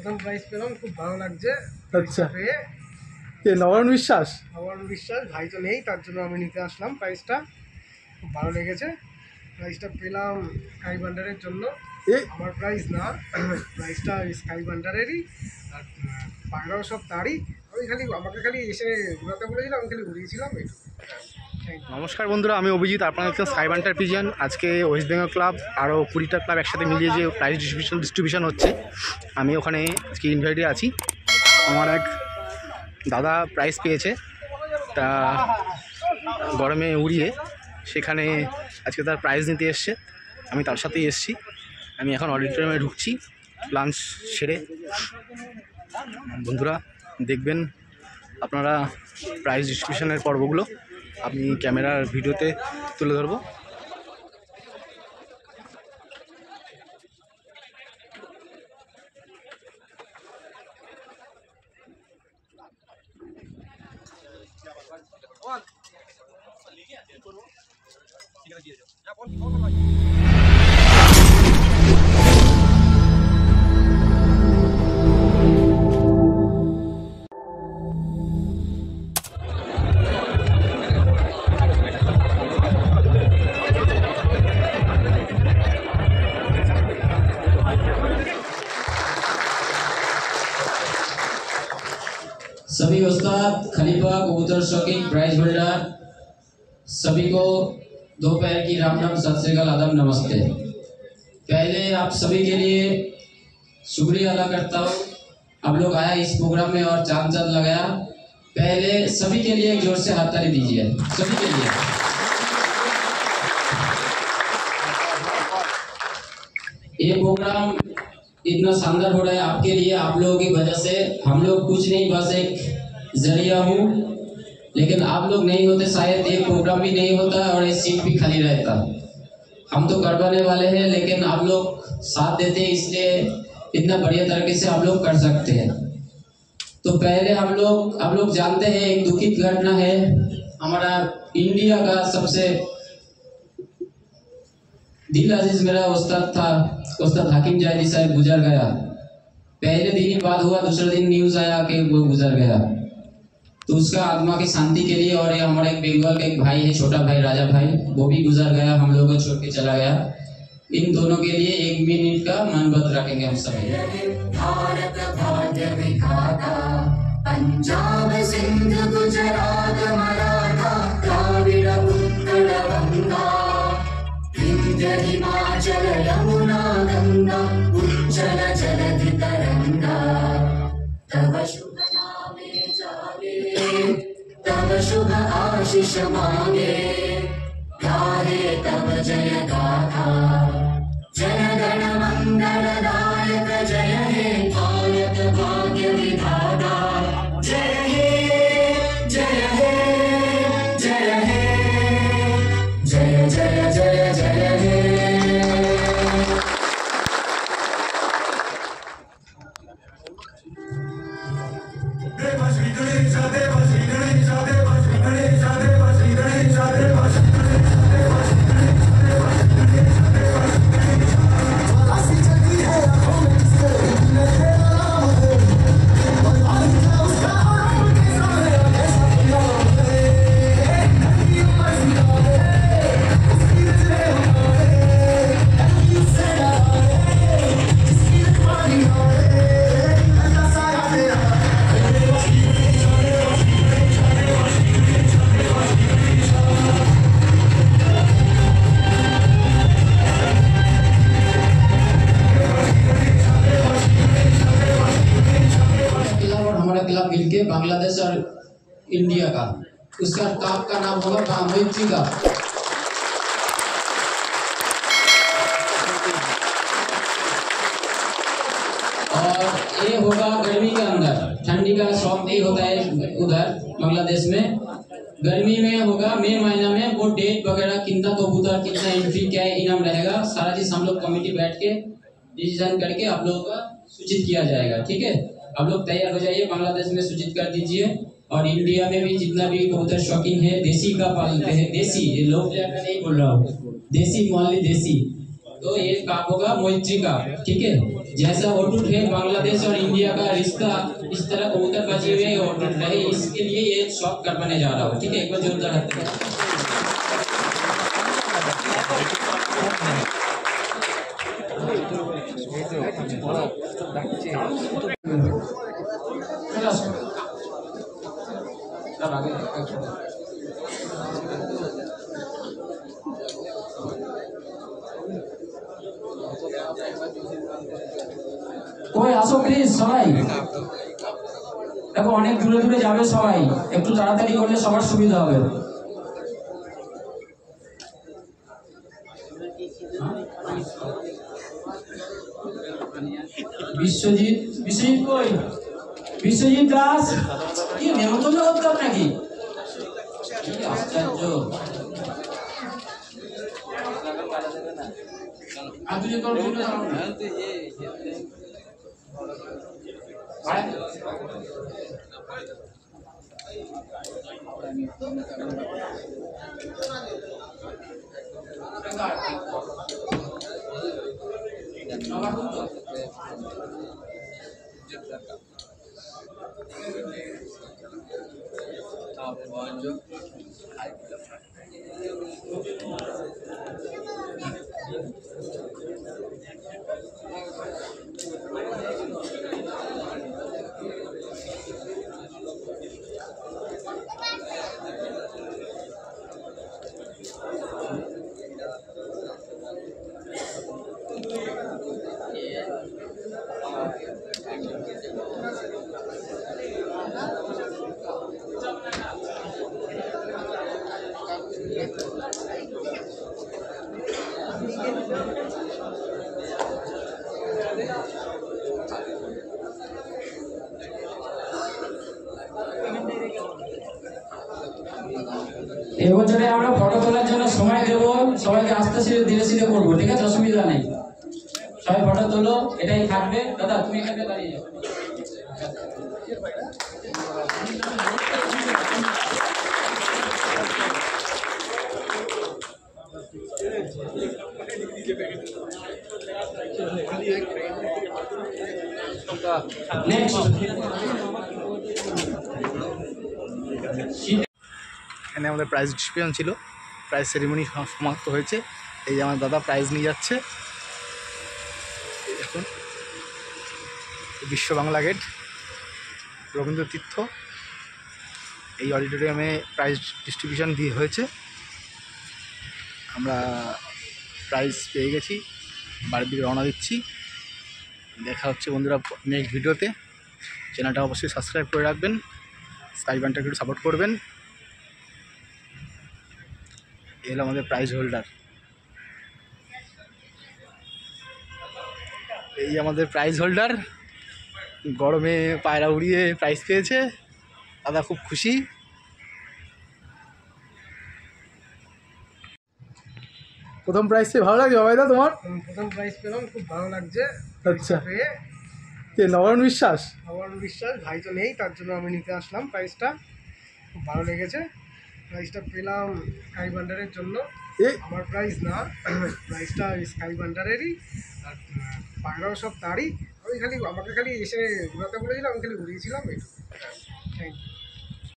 প্রথম প্রাইজ পেলাম, খুব ভালো লাগছে। আচ্ছা, কে নবারুণ বিশ্বাস? নবারুণ বিশ্বাস ভাই তো নেই, তার জন্য আমি নিতে আসলাম প্রাইজটা। খুব ভালো লেগেছে। প্রাইজটা পেলাম স্কাই বান্ডারের জন্য। আমার প্রাইজ না, প্রাইজটা স্কাই বান্ডারেরই। আর পায়রাও সব তারই। আমাকে খালি এসে ঘুরাতে বলেছিলাম, আমি খালি ঘুরিয়েছিলাম। নমস্কার বন্ধুরা, আমি অভিজিৎ। আপনারা দেখছেন স্কাই বান্ডার পিজিয়ন। আজকে ওয়েস্ট বেঙ্গল ক্লাব আরও 20টা ক্লাব একসাথে মিলিয়ে যে প্রাইজ ডিস্ট্রিবিউশন হচ্ছে, আমি ওখানে আজকে ইনভাইটে আছি। আমার এক দাদা প্রাইজ পেয়েছে, তা গরমে উড়িয়ে সেখানে আজকে তার প্রাইজ নিতে এসছে। আমি তার সাথেই এসছি। আমি এখন অডিটোরিয়ামে ঢুকছি লাঞ্চ সেরে। বন্ধুরা দেখবেন আপনারা প্রাইজ ডিস্ট্রিবিউশনের পর্বগুলো, আমি ক্যামেরার ভিডিওতে তুলে ধরবো। सभी उस्ताद, खलीफा, कबूतर शौकीन, प्राइज होल्डर सभी को दोपहर की राम राम, सत श्री अकाल, आदाब, नमस्ते। पहले आप सभी के लिए शुक्रिया अदा करता हूँ। आप लोग आया इस प्रोग्राम में और चांद चांद लगाया। पहले सभी के लिए एक जोर से हाथ ताली दीजिए, सभी के लिए। ये प्रोग्राम इतना शानदार हो रहा है आपके लिए, आप लोगों की वजह से। हम लोग कुछ नहीं, बस एक जरिया हूँ, लेकिन आप लोग नहीं होते शायद ये प्रोग्राम भी नहीं होता और ये सीट भी खाली रहता। हम तो करवाने वाले हैं, लेकिन आप लोग साथ देते हैं, इसलिए इतना बढ़िया तरीके से आप लोग कर सकते हैं। तो पहले आप लोग जानते हैं, एक दुखित घटना है। हमारा इंडिया का सबसे दिल अजीज मेरा उस्ताद था, उस्ताद हकीम जायदी साहब गुजर गया। पहले दिन ही बात हुआ, दूसरे दिन न्यूज आया कि वो गुजर गया। तो उसका आत्मा की शांति के लिए, और ये हमारे एक बंगाल का एक भाई है, छोटा भाई राजा भाई, वो भी गुजर गया, हम लोगों को छोड़ के चला गया। इन दोनों के लिए 1 मिनट का मनबत रखेंगे हम सभी। भारत भाग्य विधाता, पंजाब सिंध गुजरात मराठा द्राविड़ उत्कल गंगा, विंध्य हिमाचल यमुना गंगा, उज्जल जलधि तरंगा। तव शुभ नामे जागे, तव शुभ आशीष मांगे, गाहे तव जय गाथा। जय गण मंगलदायक जय हे भारत भाग्य विधाता। जय हे जय हे जय हे जय जय जय जय हे। क्लब मिलके बांग्लादेश और इंडिया का, उसका कप का नाम होगा मैत्री कप। और ये होगा गर्मी के अंदर, ठंडी का शौक नहीं होता है उधर बांग्लादेश में। गर्मी में होगा मई महीना में, वो डेट वगैरह कितना कबूतर कितना एंट्री क्या इनाम रहेगा, सारा चीज हम लोग कमेटी बैठ के डिसीजन करके आप लोगों का सूचित किया जाएगा। ठीक है, आप लोग तैयार हो जाइए, बांग्लादेश में सूचित कर दीजिए। और इंडिया में भी जितना भी कबूतर शौकीन है, देसी का पालते हैं, देसी, ये लोग का नहीं बोल रहा हूँ, देसी मोहल्ली देसी। तो ये काप होगा मैत्री काप। ठीक है, जैसा अटूट है बांग्लादेश और इंडिया का रिश्ता, इस तरह कबूतरबाजी में अटूट रहे, इसके लिए ये शॉप करवाने जा रहा हूँ। ठीक है, एक बार जोरदार हाथ तालियां। কই আসো প্লিজ সবাই, দেখো অনেক দূরে দূরে যাবে সবাই, একটু তাড়াতাড়ি করলে সবার সুবিধা হবে। বিশ্বজিৎ, বিশ্বজিৎ কই? বিশ্বজিৎ দাস কি নেমন্তন্ন করতাম নাকি? কি আশ্চর্য। আর তুই তোর জন্য যাও না। এবছরে আমরা ফটো তোলার জন্য সময় দেব, সবাইকে আস্তে ধীরে ধীরে করবো, ঠিক আছে, অসুবিধা নেই। সবাই ফটো তোলো, এটাই থাকবে। দাদা তুমি এখানে দাঁড়িয়ে যাও। এখানে আমাদের প্রাইজ ডিস্ট্রিবিউশন ছিল, প্রাইজ সেরিমনি সমাপ্ত হয়েছে। এই যে আমার দাদা প্রাইজ নিয়ে যাচ্ছে। এখন বিশ্ব বাংলা গেট, রবীন্দ্র তীর্থ, এই অডিটোরিয়ামে প্রাইজ ডিস্ট্রিবিউশন দিয়ে হয়েছে। আমরা প্রাইজ পেয়ে গেছি, বাড়ির দিকে রওনা দিচ্ছি। দেখা হচ্ছে বন্ধুরা নেক্সট ভিডিওতে। চ্যানেলটা অবশ্যই সাবস্ক্রাইব করে রাখবেন, স্কাই ব্যান্ডটাকে একটু সাপোর্ট করবেন। এই হলো আমাদের প্রাইজ হোল্ডার, এই আমাদের প্রাইজ হোল্ডার। গরমে পায়রা উড়িয়ে প্রাইজ পেয়েছে, দাদা খুব খুশি। প্রথম প্রাইজ পেয়ে ভালো লাগছে বাবাইদা তোমার? প্রথম প্রাইজ পেলাম, খুব ভালো লাগছে। আচ্ছা, পেয়ে কে নবরণ বিশ্বাস? আমার বিশ্বাস ভাই তো নেই, তার জন্য আমি নিতে আসলাম প্রাইজটা। খুব ভালো লেগেছে। প্রাইজটা পেলাম স্কাই বান্ডারের জন্য, আমার প্রাইজ না, প্রাইজটা স্কাই বান্ডারেরই। আর পায়রাও সব তারই। আমি খালি আমাকে খালি এসে ঘুরাতে বলেছিলাম, আমি খালি ঘুরিয়েছিলাম। এইটুকু। Thank you.